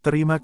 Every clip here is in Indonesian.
Terima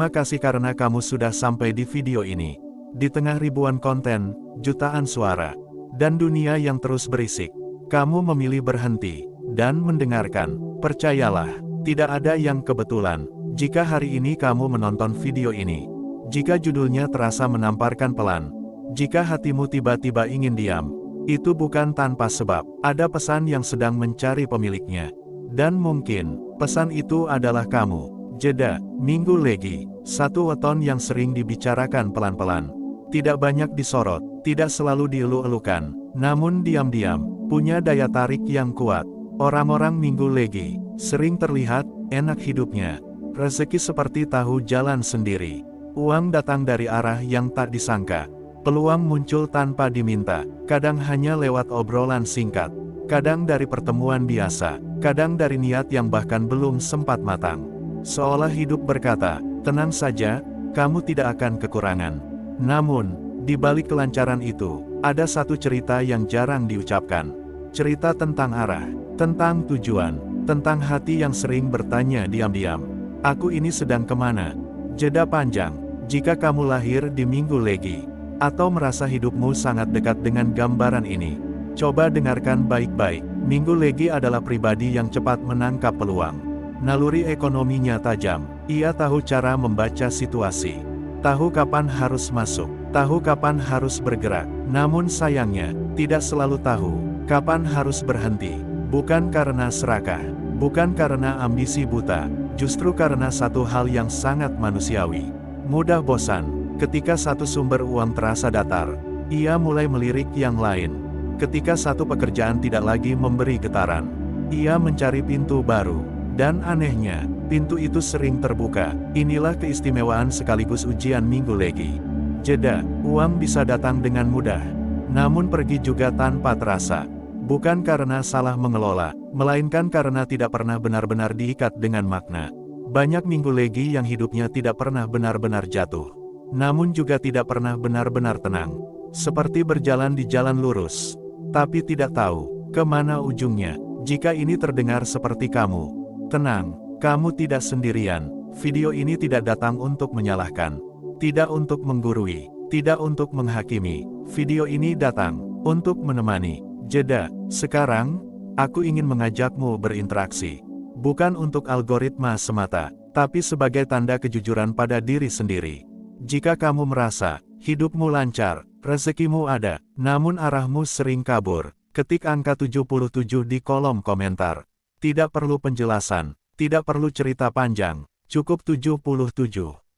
kasih karena kamu sudah sampai di video ini. Di tengah ribuan konten, jutaan suara, dan dunia yang terus berisik, kamu memilih berhenti dan mendengarkan. Percayalah, tidak ada yang kebetulan. Jika hari ini kamu menonton video ini, jika judulnya terasa menamparkan pelan, jika hatimu tiba-tiba ingin diam, itu bukan tanpa sebab. Ada pesan yang sedang mencari pemiliknya. Dan mungkin, pesan itu adalah kamu. Jeda, minggu lagi, satu weton yang sering dibicarakan pelan-pelan. Tidak banyak disorot, tidak selalu dielu-elukan, namun diam-diam, punya daya tarik yang kuat. Orang-orang minggu lagi, sering terlihat, enak hidupnya. Rezeki seperti tahu jalan sendiri. Uang datang dari arah yang tak disangka. Peluang muncul tanpa diminta, kadang hanya lewat obrolan singkat. Kadang dari pertemuan biasa, kadang dari niat yang bahkan belum sempat matang. Seolah hidup berkata, tenang saja, kamu tidak akan kekurangan. Namun, di balik kelancaran itu, ada satu cerita yang jarang diucapkan. Cerita tentang arah, tentang tujuan, tentang hati yang sering bertanya diam-diam. Aku ini sedang kemana? Jeda panjang, jika kamu lahir di minggu lagi, atau merasa hidupmu sangat dekat dengan gambaran ini, coba dengarkan baik-baik. Minggu lagi adalah pribadi yang cepat menangkap peluang. Naluri ekonominya tajam, ia tahu cara membaca situasi. Tahu kapan harus masuk, tahu kapan harus bergerak. Namun sayangnya, tidak selalu tahu kapan harus berhenti. Bukan karena serakah, bukan karena ambisi buta, justru karena satu hal yang sangat manusiawi. Mudah bosan, ketika satu sumber uang terasa datar, ia mulai melirik yang lain. Ketika satu pekerjaan tidak lagi memberi getaran, ia mencari pintu baru. Dan anehnya, pintu itu sering terbuka. Inilah keistimewaan sekaligus ujian minggu lagi. Jeda, uang bisa datang dengan mudah, namun pergi juga tanpa terasa. Bukan karena salah mengelola, melainkan karena tidak pernah benar-benar diikat dengan makna. Banyak minggu lagi yang hidupnya tidak pernah benar-benar jatuh, namun juga tidak pernah benar-benar tenang. Seperti berjalan di jalan lurus, tapi tidak tahu kemana ujungnya. Jika ini terdengar seperti kamu, tenang, kamu tidak sendirian. Video ini tidak datang untuk menyalahkan, tidak untuk menggurui, tidak untuk menghakimi. Video ini datang untuk menemani. Jeda, sekarang, aku ingin mengajakmu berinteraksi. Bukan untuk algoritma semata, tapi sebagai tanda kejujuran pada diri sendiri. Jika kamu merasa hidupmu lancar, rezekimu ada, namun arahmu sering kabur, ketik angka 77 di kolom komentar. Tidak perlu penjelasan, tidak perlu cerita panjang, cukup 77.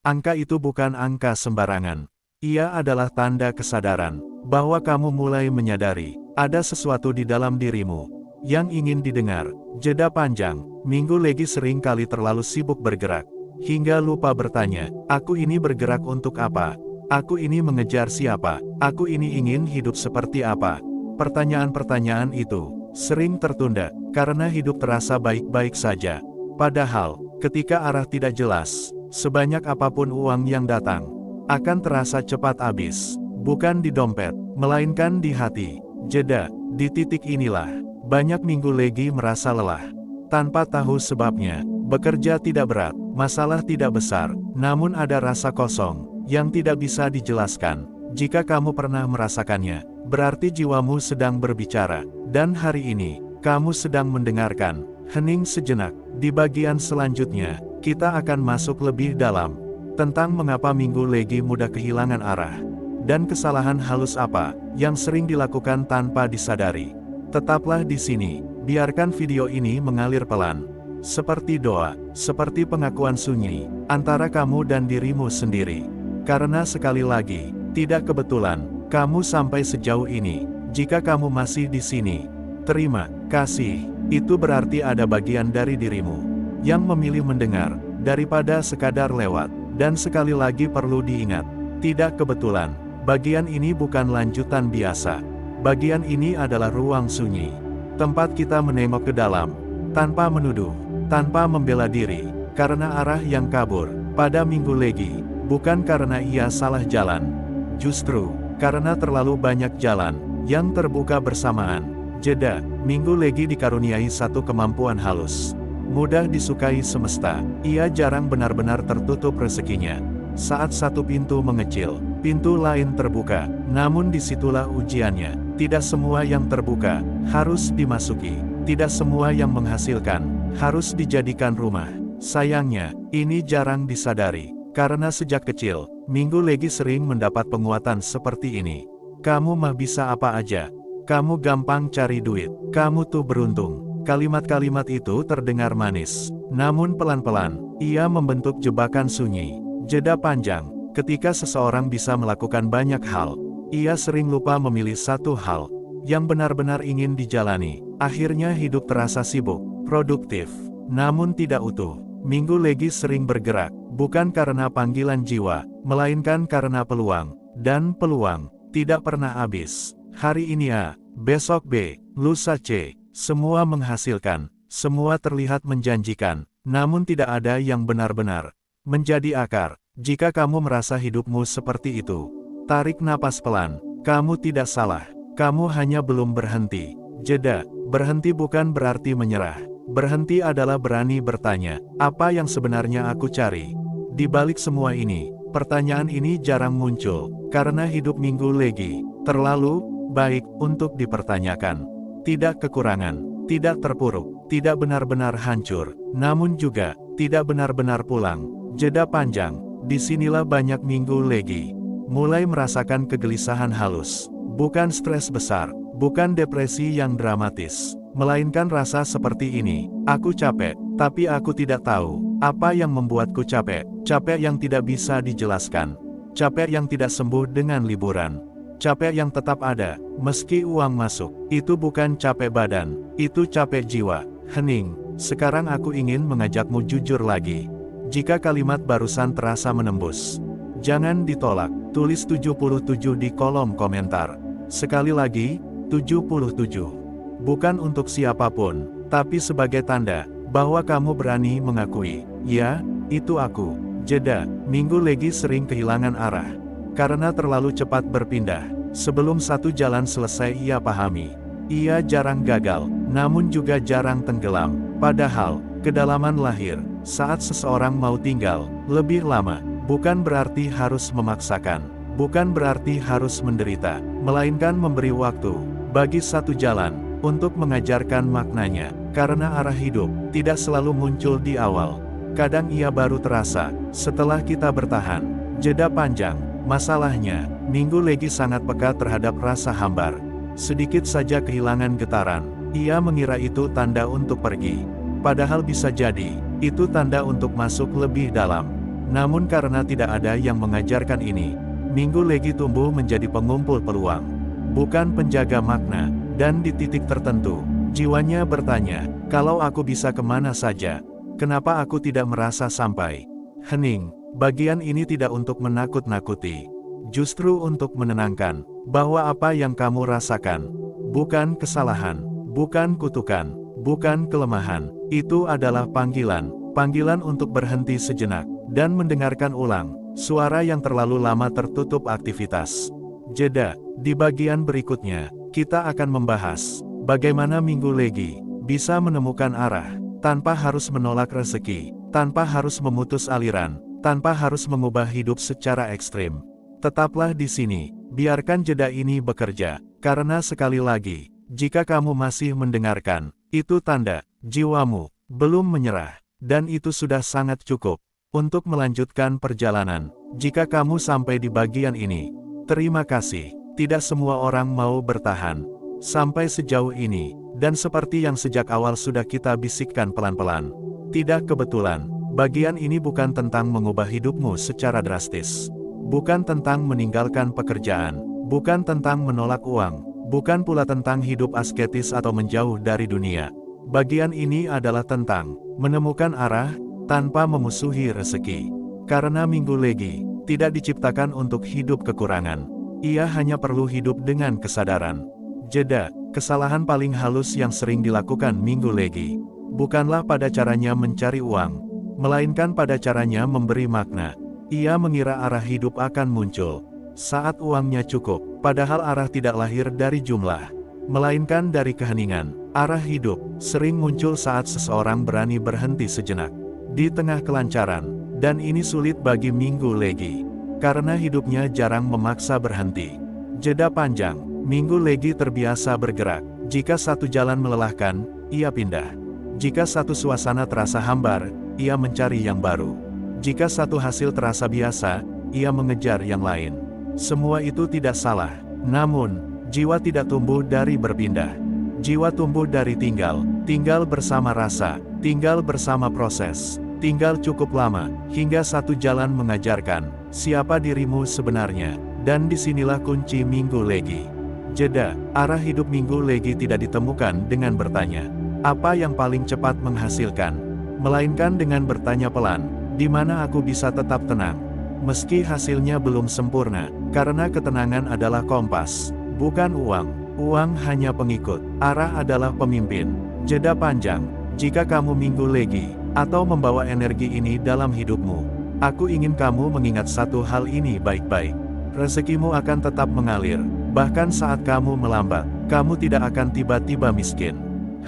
Angka itu bukan angka sembarangan. Ia adalah tanda kesadaran, bahwa kamu mulai menyadari, ada sesuatu di dalam dirimu, yang ingin didengar. Jeda panjang, minggu lagi sering kali terlalu sibuk bergerak, hingga lupa bertanya, aku ini bergerak untuk apa? Aku ini mengejar siapa? Aku ini ingin hidup seperti apa? Pertanyaan-pertanyaan itu sering tertunda, karena hidup terasa baik-baik saja. Padahal, ketika arah tidak jelas, sebanyak apapun uang yang datang, akan terasa cepat habis. Bukan di dompet, melainkan di hati. Jeda, di titik inilah, banyak minggu lagi merasa lelah. Tanpa tahu sebabnya, bekerja tidak berat, masalah tidak besar, namun ada rasa kosong, yang tidak bisa dijelaskan. Jika kamu pernah merasakannya, berarti jiwamu sedang berbicara. Dan hari ini, kamu sedang mendengarkan. Hening sejenak. Di bagian selanjutnya, kita akan masuk lebih dalam tentang mengapa minggu lagi mudah kehilangan arah, dan kesalahan halus apa yang sering dilakukan tanpa disadari. Tetaplah di sini, biarkan video ini mengalir pelan, seperti doa, seperti pengakuan sunyi antara kamu dan dirimu sendiri. Karena sekali lagi, tidak kebetulan kamu sampai sejauh ini. Jika kamu masih di sini, terima kasih. Itu berarti ada bagian dari dirimu yang memilih mendengar daripada sekadar lewat. Dan sekali lagi perlu diingat, tidak kebetulan. Bagian ini bukan lanjutan biasa. Bagian ini adalah ruang sunyi, tempat kita menengok ke dalam, tanpa menuduh, tanpa membela diri, karena arah yang kabur pada minggu lagi, bukan karena ia salah jalan, justru karena terlalu banyak jalan yang terbuka bersamaan. Jeda, minggu lagi dikaruniai satu kemampuan halus. mudah disukai semesta. Ia jarang benar-benar tertutup rezekinya. Saat satu pintu mengecil, pintu lain terbuka. Namun disitulah ujiannya. Tidak semua yang terbuka harus dimasuki. Tidak semua yang menghasilkan harus dijadikan rumah. Sayangnya, ini jarang disadari. Karena sejak kecil, Minggu Legi sering mendapat penguatan seperti ini. Kamu mah bisa apa aja. Kamu gampang cari duit. Kamu tuh beruntung. Kalimat-kalimat itu terdengar manis. Namun pelan-pelan, ia membentuk jebakan sunyi. Jeda panjang. Ketika seseorang bisa melakukan banyak hal, ia sering lupa memilih satu hal yang benar-benar ingin dijalani. Akhirnya hidup terasa sibuk, produktif, namun tidak utuh. Minggu Legi sering bergerak, bukan karena panggilan jiwa, melainkan karena peluang. Dan peluang tidak pernah habis. Hari ini A, besok B, lusa C, semua menghasilkan, semua terlihat menjanjikan, namun tidak ada yang benar-benar menjadi akar. Jika kamu merasa hidupmu seperti itu, tarik napas pelan. Kamu tidak salah, kamu hanya belum berhenti. Jeda, berhenti bukan berarti menyerah. Berhenti adalah berani bertanya, apa yang sebenarnya aku cari? Di balik semua ini, pertanyaan ini jarang muncul, karena hidup Minggu Legi terlalu baik untuk dipertanyakan. Tidak kekurangan, tidak terpuruk, tidak benar-benar hancur, namun juga tidak benar-benar pulang. Jeda panjang, disinilah banyak Minggu Legi mulai merasakan kegelisahan halus. Bukan stres besar, bukan depresi yang dramatis, melainkan rasa seperti ini. Aku capek, tapi aku tidak tahu apa yang membuatku capek. Capek yang tidak bisa dijelaskan. Capek yang tidak sembuh dengan liburan. Capek yang tetap ada, meski uang masuk. Itu bukan capek badan, itu capek jiwa. Hening, sekarang aku ingin mengajakmu jujur lagi. Jika kalimat barusan terasa menembus, jangan ditolak. Tulis 77 di kolom komentar. Sekali lagi, 77. Bukan untuk siapapun, tapi sebagai tanda bahwa kamu berani mengakui, ya, itu aku. Jeda, Minggu Legi sering kehilangan arah karena terlalu cepat berpindah. Sebelum satu jalan selesai ia pahami. Ia jarang gagal, namun juga jarang tenggelam. Padahal, kedalaman lahir saat seseorang mau tinggal lebih lama. Bukan berarti harus memaksakan, bukan berarti harus menderita, melainkan memberi waktu bagi satu jalan untuk mengajarkan maknanya. Karena arah hidup tidak selalu muncul di awal. Kadang ia baru terasa setelah kita bertahan. Jeda panjang, masalahnya, Minggu Legi sangat peka terhadap rasa hambar. Sedikit saja kehilangan getaran, ia mengira itu tanda untuk pergi. Padahal bisa jadi, itu tanda untuk masuk lebih dalam. Namun karena tidak ada yang mengajarkan ini, Minggu Legi tumbuh menjadi pengumpul peluang, bukan penjaga makna. Dan di titik tertentu, jiwanya bertanya, kalau aku bisa kemana saja, kenapa aku tidak merasa sampai? Hening, bagian ini tidak untuk menakut-nakuti, justru untuk menenangkan, bahwa apa yang kamu rasakan, bukan kesalahan, bukan kutukan, bukan kelemahan, itu adalah panggilan, panggilan untuk berhenti sejenak, dan mendengarkan ulang, suara yang terlalu lama tertutup aktivitas. Jeda, di bagian berikutnya, kita akan membahas, bagaimana Minggu Legi bisa menemukan arah, tanpa harus menolak rezeki, tanpa harus memutus aliran, tanpa harus mengubah hidup secara ekstrim. Tetaplah di sini, biarkan jeda ini bekerja, karena sekali lagi, jika kamu masih mendengarkan, itu tanda jiwamu belum menyerah, dan itu sudah sangat cukup untuk melanjutkan perjalanan. Jika kamu sampai di bagian ini, terima kasih. Tidak semua orang mau bertahan sampai sejauh ini, dan seperti yang sejak awal sudah kita bisikkan pelan-pelan, tidak kebetulan. Bagian ini bukan tentang mengubah hidupmu secara drastis, bukan tentang meninggalkan pekerjaan, bukan tentang menolak uang, bukan pula tentang hidup asketis atau menjauh dari dunia. Bagian ini adalah tentang menemukan arah tanpa memusuhi rezeki. Karena Minggu Legi tidak diciptakan untuk hidup kekurangan. Ia hanya perlu hidup dengan kesadaran. Jeda, kesalahan paling halus yang sering dilakukan Minggu Legi, bukanlah pada caranya mencari uang, melainkan pada caranya memberi makna. Ia mengira arah hidup akan muncul saat uangnya cukup, padahal arah tidak lahir dari jumlah, melainkan dari keheningan. Arah hidup sering muncul saat seseorang berani berhenti sejenak di tengah kelancaran, dan ini sulit bagi Minggu Legi, karena hidupnya jarang memaksa berhenti. Jeda panjang, Minggu Legi terbiasa bergerak. Jika satu jalan melelahkan, ia pindah. Jika satu suasana terasa hambar, ia mencari yang baru. Jika satu hasil terasa biasa, ia mengejar yang lain. Semua itu tidak salah, namun, jiwa tidak tumbuh dari berpindah. Jiwa tumbuh dari tinggal bersama rasa, tinggal bersama proses, tinggal cukup lama, hingga satu jalan mengajarkan siapa dirimu sebenarnya, dan disinilah kunci Minggu Legi. Jeda, arah hidup Minggu Legi tidak ditemukan dengan bertanya, apa yang paling cepat menghasilkan, melainkan dengan bertanya pelan, di mana aku bisa tetap tenang. Meski hasilnya belum sempurna, karena ketenangan adalah kompas, bukan uang. Uang hanya pengikut, arah adalah pemimpin. Jeda panjang, jika kamu Minggu Legi, atau membawa energi ini dalam hidupmu, aku ingin kamu mengingat satu hal ini baik-baik. Rezekimu akan tetap mengalir, bahkan saat kamu melambat, kamu tidak akan tiba-tiba miskin.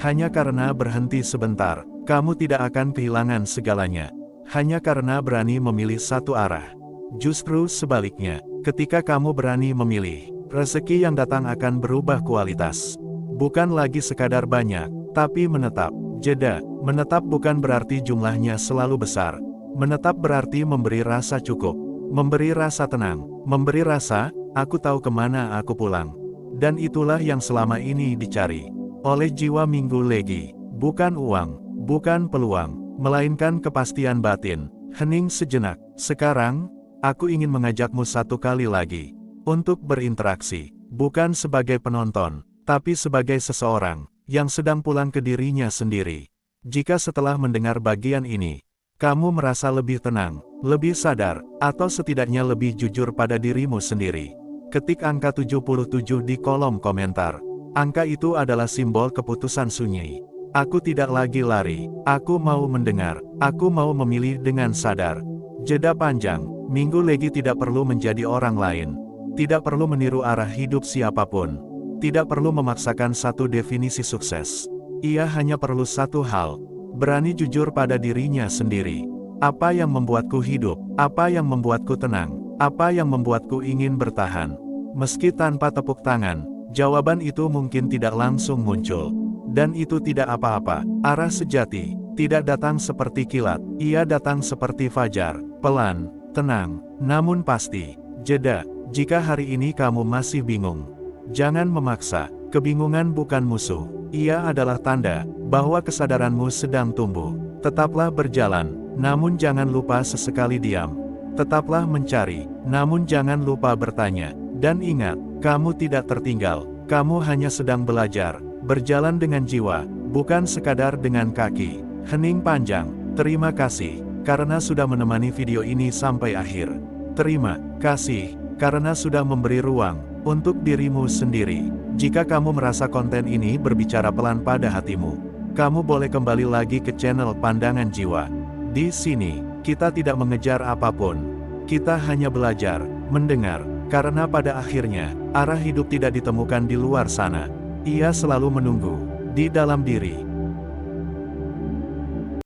Hanya karena berhenti sebentar, kamu tidak akan kehilangan segalanya. Hanya karena berani memilih satu arah. Justru sebaliknya, ketika kamu berani memilih, rezeki yang datang akan berubah kualitas. Bukan lagi sekadar banyak, tapi menetap. Jeda, menetap bukan berarti jumlahnya selalu besar. Menetap berarti memberi rasa cukup, memberi rasa tenang, memberi rasa, aku tahu kemana aku pulang. Dan itulah yang selama ini dicari oleh jiwa Minggu Legi. Bukan uang, bukan peluang, melainkan kepastian batin. Hening sejenak. Sekarang, aku ingin mengajakmu satu kali lagi untuk berinteraksi, bukan sebagai penonton, tapi sebagai seseorang yang sedang pulang ke dirinya sendiri. Jika setelah mendengar bagian ini, kamu merasa lebih tenang, lebih sadar, atau setidaknya lebih jujur pada dirimu sendiri, ketik angka 77 di kolom komentar. Angka itu adalah simbol keputusan sunyi. Aku tidak lagi lari, aku mau mendengar, aku mau memilih dengan sadar. Jeda panjang, Minggu Legi tidak perlu menjadi orang lain. Tidak perlu meniru arah hidup siapapun. Tidak perlu memaksakan satu definisi sukses. Ia hanya perlu satu hal, berani jujur pada dirinya sendiri. Apa yang membuatku hidup? Apa yang membuatku tenang? Apa yang membuatku ingin bertahan? Meski tanpa tepuk tangan, jawaban itu mungkin tidak langsung muncul. Dan itu tidak apa-apa. Arah sejati tidak datang seperti kilat. Ia datang seperti fajar, pelan, tenang, namun pasti. Jeda, jika hari ini kamu masih bingung, jangan memaksa. Kebingungan bukan musuh. Ia adalah tanda bahwa kesadaranmu sedang tumbuh. Tetaplah berjalan, namun jangan lupa sesekali diam. Tetaplah mencari, namun jangan lupa bertanya. Dan ingat, kamu tidak tertinggal. Kamu hanya sedang belajar. Berjalan dengan jiwa, bukan sekadar dengan kaki. Hening panjang. Terima kasih karena sudah menemani video ini sampai akhir. Terima kasih karena sudah memberi ruang untuk dirimu sendiri. Jika kamu merasa konten ini berbicara pelan pada hatimu, kamu boleh kembali lagi ke channel Pandangan Jiwa. Di sini, kita tidak mengejar apapun. Kita hanya belajar, mendengar, karena pada akhirnya, arah hidup tidak ditemukan di luar sana. Ia selalu menunggu di dalam diri.